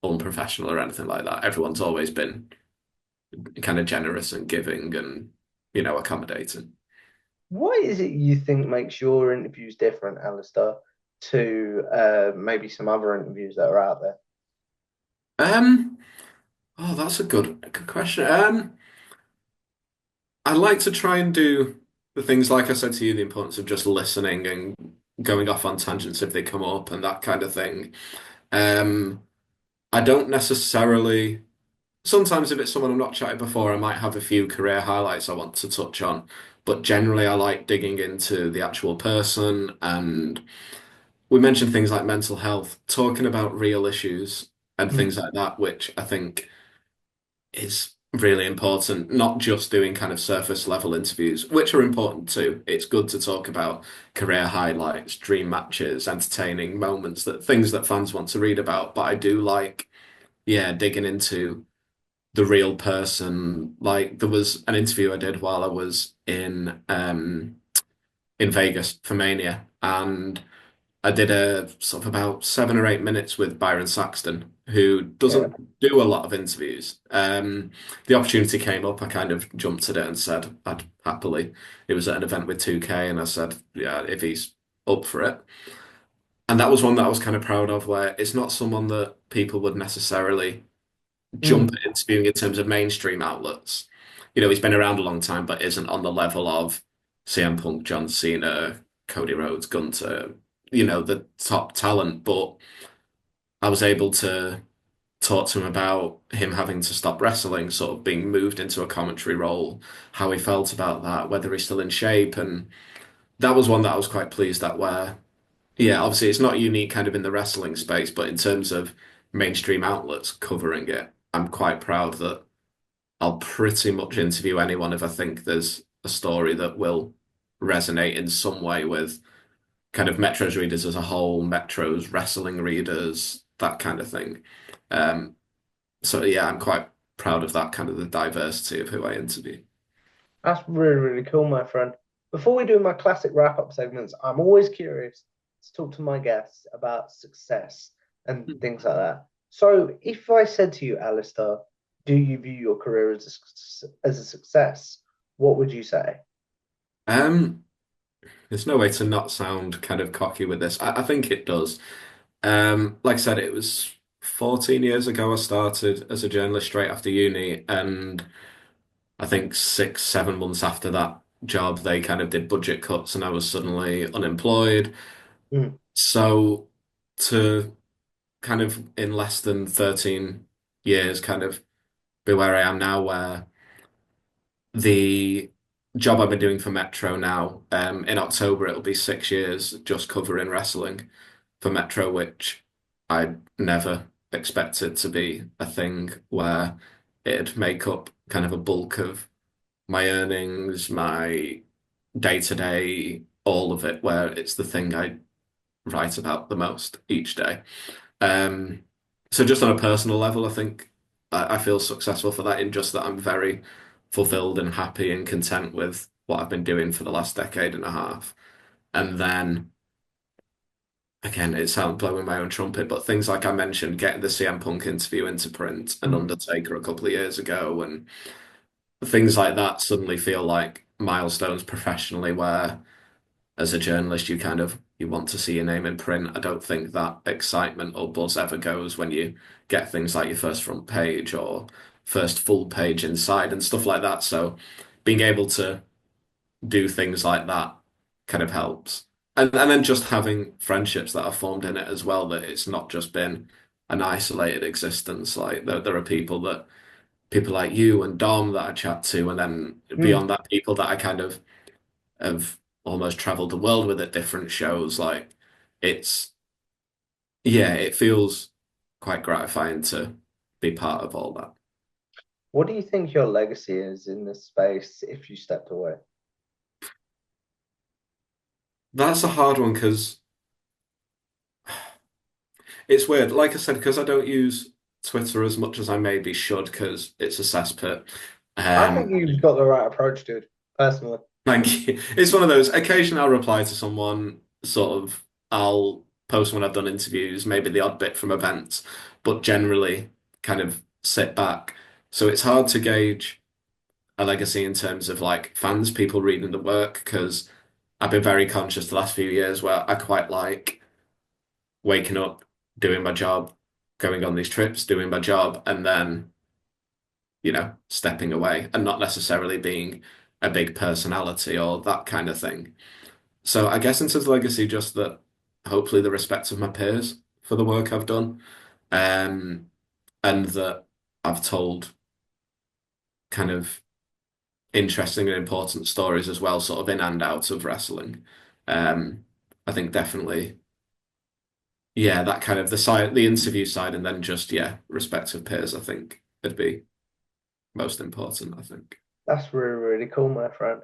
unprofessional or anything like that. Everyone's always been kind of generous and giving and, accommodating. What is it you think makes your interviews different, Alistair, to maybe some other interviews that are out there? Um, oh, that's a good question. I like to try and do the things like I said to you, the importance of just listening and going off on tangents if they come up and that kind of thing. Um, I don't necessarily, sometimes if it's someone I've not chatted before, I might have a few career highlights I want to touch on. But generally, I like digging into the actual person. And we mentioned things like mental health, talking about real issues and things like that, which I think is really important, not just doing kind of surface level interviews, which are important too. It's good to talk about career highlights, dream matches, entertaining moments, that things that fans want to read about. But I do like, yeah, digging into the real person. Like there was an interview I did while I was in Vegas for Mania, and I did a sort of about 7 or 8 minutes with Byron Saxton, who Yeah. doesn't do a lot of interviews. The opportunity came up, I kind of jumped at it and said I'd happily. It was at an event with 2K, and I said, yeah, if he's up for it. And that was one that I was kind of proud of, where it's not someone that people would necessarily jump Mm. at interviewing in terms of mainstream outlets. He's been around a long time, but isn't on the level of CM Punk, John Cena, Cody Rhodes, Gunter, the top talent. But I was able to talk to him about him having to stop wrestling, sort of being moved into a commentary role, how he felt about that, whether he's still in shape. And that was one that I was quite pleased at, where, yeah, obviously it's not unique kind of in the wrestling space, but in terms of mainstream outlets covering it, I'm quite proud that I'll pretty much interview anyone if I think there's a story that will resonate in some way with kind of Metro's readers as a whole, Metro's wrestling readers, that kind of thing. Um, so yeah, I'm quite proud of that kind of the diversity of who I interview. That's really, really cool, my friend. Before we do my classic wrap-up segments, I'm always curious to talk to my guests about success and things like that. So, if I said to you, Alistair, do you view your career as a success? What would you say? Um, there's no way to not sound kind of cocky with this. I think it does. Like I said, it was 14 years ago I started as a journalist straight after uni, and I think 6, 7 months after that job, they kind of did budget cuts and I was suddenly unemployed. Mm. So to kind of in less than 13 years kind of be where I am now, where the job I've been doing for Metro now, in October it'll be 6 years just covering wrestling for Metro, which I never expected to be a thing where it'd make up kind of a bulk of my earnings, my day to day, all of it, where it's the thing I write about the most each day. Um, so just on a personal level, I think I feel successful for that, in just that I'm very fulfilled and happy and content with what I've been doing for the last decade and a half. And then again, it sounds blowing my own trumpet, but things like I mentioned, getting the CM Punk interview into print and Mm. Undertaker a couple of years ago, and things like that suddenly feel like milestones professionally, where as a journalist you want to see your name in print. I don't think that excitement or buzz ever goes when you get things like your first front page or first full page inside and stuff like that. So being able to do things like that kind of helps. And then just having friendships that are formed in it as well, that it's not just been an isolated existence. Like there are people like you and Dom that I chat to, and then Mm. beyond that, people that I kind of have almost traveled the world with at different shows. Like it's, yeah, it feels quite gratifying to be part of all that. What do you think your legacy is in this space if you stepped away? That's a hard one because it's weird. Like I said, because I don't use Twitter as much as I maybe should, because it's a cesspit. I think Um, you've got the right approach, dude, personally. Thank you. It's one of those. Occasionally, I'll reply to someone. Sort of, I'll post when I've done interviews, maybe the odd bit from events, but generally, kind of sit back. So it's hard to gauge a legacy in terms of like fans, people reading the work, because I've been very conscious the last few years where I quite like waking up, doing my job, going on these trips, doing my job, and then, stepping away and not necessarily being a big personality or that kind of thing. So I guess into the legacy, just that hopefully the respect of my peers for the work I've done, um, and that I've told kind of interesting and important stories as well, sort of in and out of wrestling. Um, I think definitely, yeah, that kind of the interview side, and then just, yeah, respect of peers, I think would be most important, I think. That's really, really cool, my friend.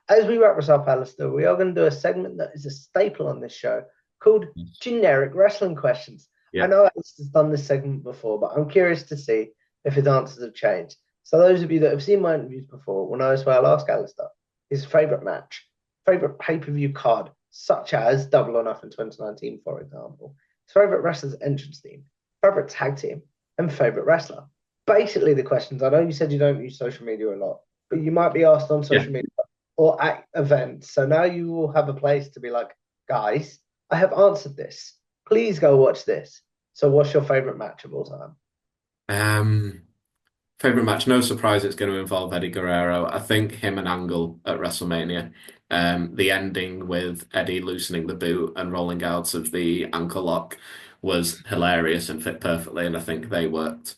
As we wrap this up, Alistair, we are going to do a segment that is a staple on this show called Generic Wrestling Questions. I Yeah. know Alistair's done this segment before, but I'm curious to see if his answers have changed. So those of you that have seen my interviews before will know as well. I'll ask Alistair his favourite match, favourite pay-per-view card, such as Double or Nothing 2019, for example, his favorite wrestler's entrance theme, favorite tag team, and favorite wrestler. Basically, the questions, I know you said you don't use social media a lot, but you might be asked on Yeah. social media or at events. So now you will have a place to be like, guys, I have answered this. Please go watch this. So, what's your favorite match of all time? Um, Favorite match, no surprise it's going to involve Eddie Guerrero. I think him and Angle at WrestleMania. The ending with Eddie loosening the boot and rolling out of the ankle lock was hilarious and fit perfectly, and I think they worked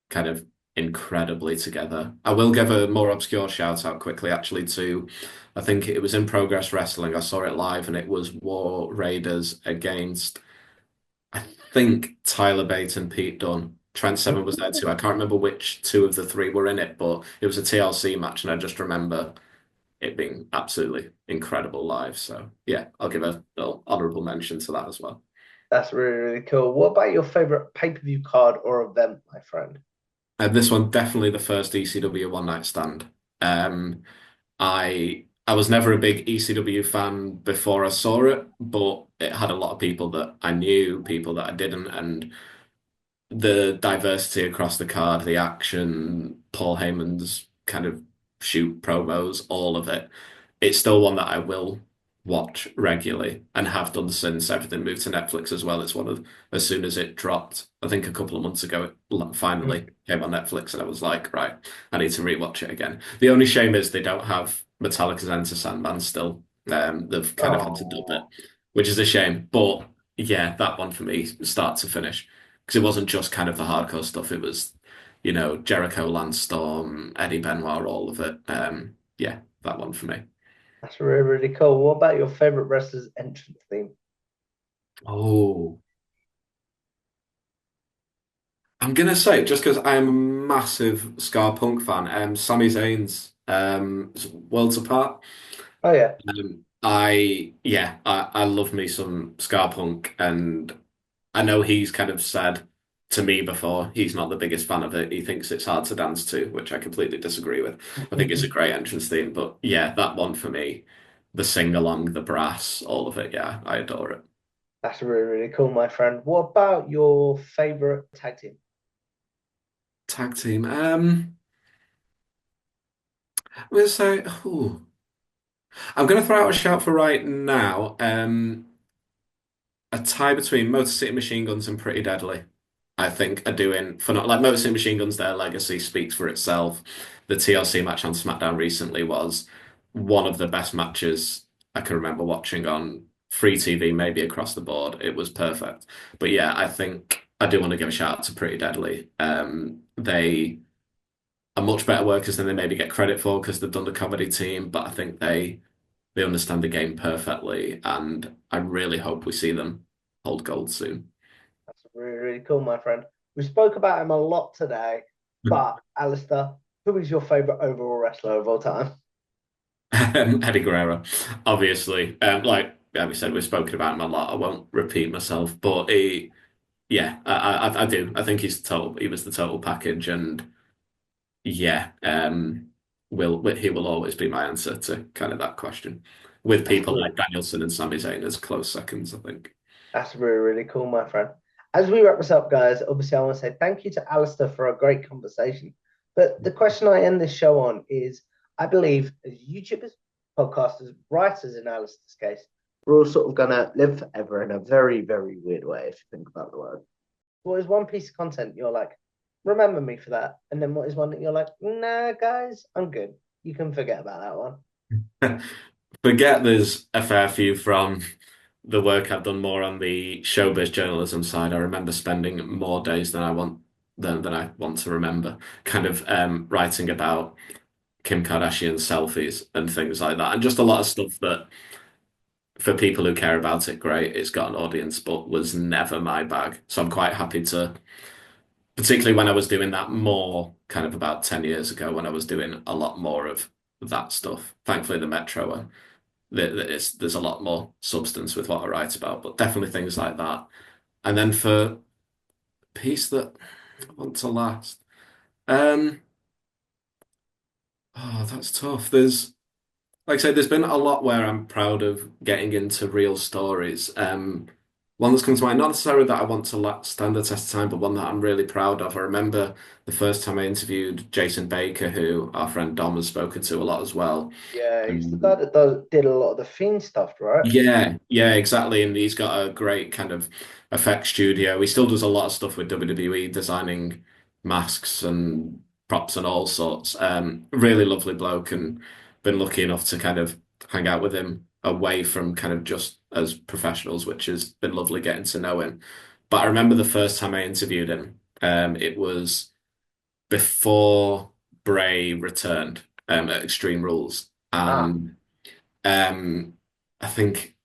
kind of incredibly together. I will give a more obscure shout out quickly, actually, to I think it was in Progress Wrestling. I saw it live, and it was War Raiders against I think Tyler Bate and Pete Dunne. Trent Seven was there too. I can't remember which two of the three were in it, but it was a TLC match, and I just remember it being absolutely incredible live. So yeah, I'll give a little honorable mention to that as well. That's really, really cool. What about your favorite pay-per-view card or event, my friend? This one definitely the first ECW One Night Stand. Um, I was never a big ECW fan before I saw it, but it had a lot of people that I knew, people that I didn't, and the diversity across the card, the action, Paul Heyman's kind of shoot promos, all of it. It's still one that I will watch regularly and have done since everything moved to Netflix as well. It's one of, as soon as it dropped, I think a couple of months ago, it finally came on Netflix, and I was like, right, I need to rewatch it again. The only shame is they don't have Metallica's Enter Sandman still. They've kind of had to dub it, Oh, which is a shame. But yeah, that one for me, start to finish, because it wasn't just kind of the hardcore stuff. It was, Jericho, Landstorm, Eddie Benoit, all of it. Yeah, that one for me. that's really, really cool. What about your favorite wrestler's entrance theme? Oh, I'm gonna say just because I'm a massive Ska Punk fan. Sami Zayn's Worlds Apart. Oh yeah, I love me some Ska Punk, and I know he's kind of said to me before he's not the biggest fan of it. He thinks it's hard to dance to, which I completely disagree with. I think it's a great entrance theme, but yeah, that one for me, the sing along, the brass, all of it. Yeah, I adore it. that's really, really cool, my friend. What about your favorite tag team? Tag team. I'm gonna say, I'm gonna throw out a shout for right now. A tie between Motor City Machine Guns and Pretty Deadly. I think are doing for not like Motor City Machine Guns. Their legacy speaks for itself. The TLC match on SmackDown recently was one of the best matches I can remember watching on free TV, maybe across the board. It was perfect. But yeah, I think I do want to give a shout out to Pretty Deadly. They are much better workers than they maybe get credit for because they've done the comedy team, but I think they understand the game perfectly, and I really hope we see them hold gold soon. That's really, really cool, my friend. We spoke about him a lot today, but Alistair, who is your favorite overall wrestler of all time? Eddie Guerrero, obviously. Like we said, we've spoken about him a lot. I won't repeat myself, but yeah, I do. I think he was the total package, and yeah, he will always be my answer to kind of that question, with That's people really, like Danielson and Sami Zayn as close seconds, I think. that's really, really cool, my friend. As we wrap this up, guys, obviously I want to say thank you to Alistair for a great conversation. But the question I end this show on is I believe as YouTubers, podcasters, writers in Alistair's case, we're all sort of gonna live forever in a very, very weird way if you think about the word. What is one piece of content you're like, remember me for that? And then what is one that you're like, nah, guys, I'm good. You can forget about that one. Forget there's a fair few from the work I've done more on the showbiz journalism side. I remember spending more days than I want to remember, kind of writing about Kim Kardashian selfies and things like that, and just a lot of stuff that for people who care about it, great, it's got an audience, but was never my bag. So I'm quite happy to, particularly when I was doing that more kind of about 10 years ago, when I was doing a lot more of that stuff. Thankfully, the Metro one there's a lot more substance with what I write about, but definitely things like that. And then for piece that I want to last, um, oh, that's tough. There's like I say, there's been a lot where I'm proud of getting into real stories. One that's come to mind, not necessarily that I want to stand the test of time, but one that I'm really proud of. I remember the first time I interviewed Jason Baker, who our friend Dom has spoken to a lot as well. Yeah, he's the guy Um, that did a lot of the Fiend stuff, right? yeah, yeah, exactly. And he's got a great kind of effect studio. He still does a lot of stuff with WWE, designing masks and props and all sorts. Really lovely bloke, and been lucky enough to kind of hang out with him away from kind of just as professionals, which has been lovely getting to know him. But I remember the first time I interviewed him, it was before Bray returned at Extreme Rules, Ah, and um, I think.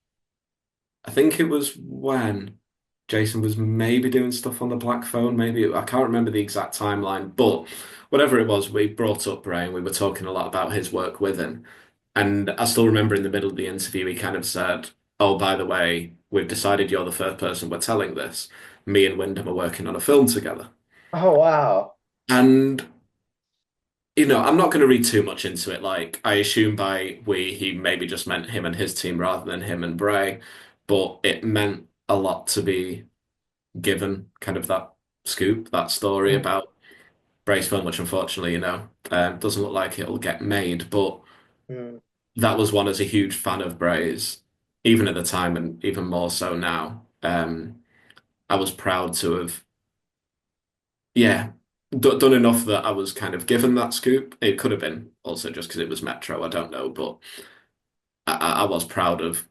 I think it was when Jason was maybe doing stuff on the Black Phone. Maybe I can't remember the exact timeline, but whatever it was, we brought up Ray and we were talking a lot about his work with him. And I still remember in the middle of the interview, he kind of said, "Oh, by the way, we've decided you're the first person we're telling this. Me and Wyndham are working on a film together." oh wow. And I'm not going to read too much into it. Like, I assume by we, he maybe just meant him and his team rather than him and Bray, but it meant a lot to be given kind of that scoop, that story Mm, about Bray's film, which unfortunately, doesn't look like it'll get made. But mm. that was one as a huge fan of Bray's, even at the time and even more so now. I was proud to have, yeah, d done enough that I was kind of given that scoop. It could have been also just because it was Metro, I don't know, but I was proud of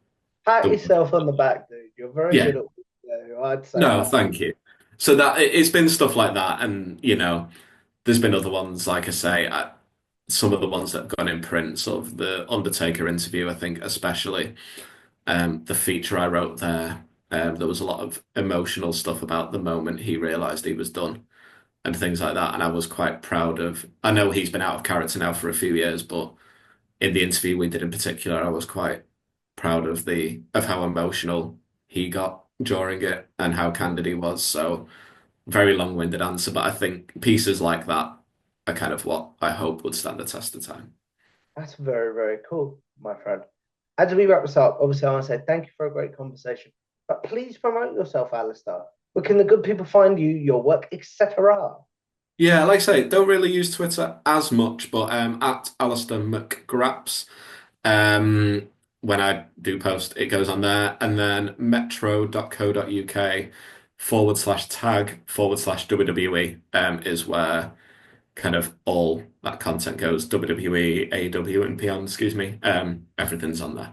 Pat the, yourself on the back, dude. You're very yeah, good at what you do. I'd say no, that. thank you. So that it's been stuff like that, and there's been other ones, like I say, some of the ones that have gone in print, sort of the Undertaker interview, I think, especially the feature I wrote there. There was a lot of emotional stuff about the moment he realized he was done and things like that. And I was quite proud of. I know he's been out of character now for a few years, but in the interview we did in particular, I was quite proud of the of how emotional he got during it and how candid he was. So very long-winded answer, but I think pieces like that are kind of what I hope would stand the test of time. That's very, very cool, my friend. As we wrap this up, obviously, I want to say thank you for a great conversation. But please promote yourself, Alistair. Where can the good people find you, your work, etc.? Yeah, like I say, don't really use Twitter as much, but at Alistair McGraps. Um, when I do post, it goes on there. And then metro.co.uk/tag/WWE is where kind of all that content goes. WWE, AEW, and beyond, excuse me. Everything's on there.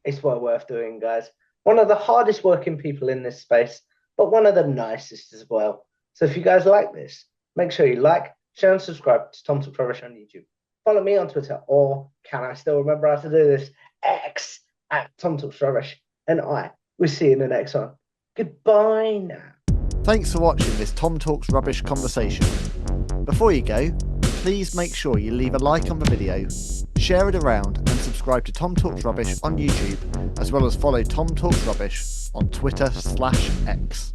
It's well worth doing, guys. One of the hardest working people in this space, but one of the nicest as well. So if you guys like this, make sure you like, share, and subscribe to Tom Talks Rubbish on YouTube. Follow me on Twitter, or can I still remember how to do this? X at Tom Talks Rubbish. And I will see you in the next one. Goodbye now. Thanks for watching this Tom Talks Rubbish conversation. Before you go, please make sure you leave a like on the video, share it around, and subscribe to Tom Talks Rubbish on YouTube, as well as follow Tom Talks Rubbish on Twitter/X.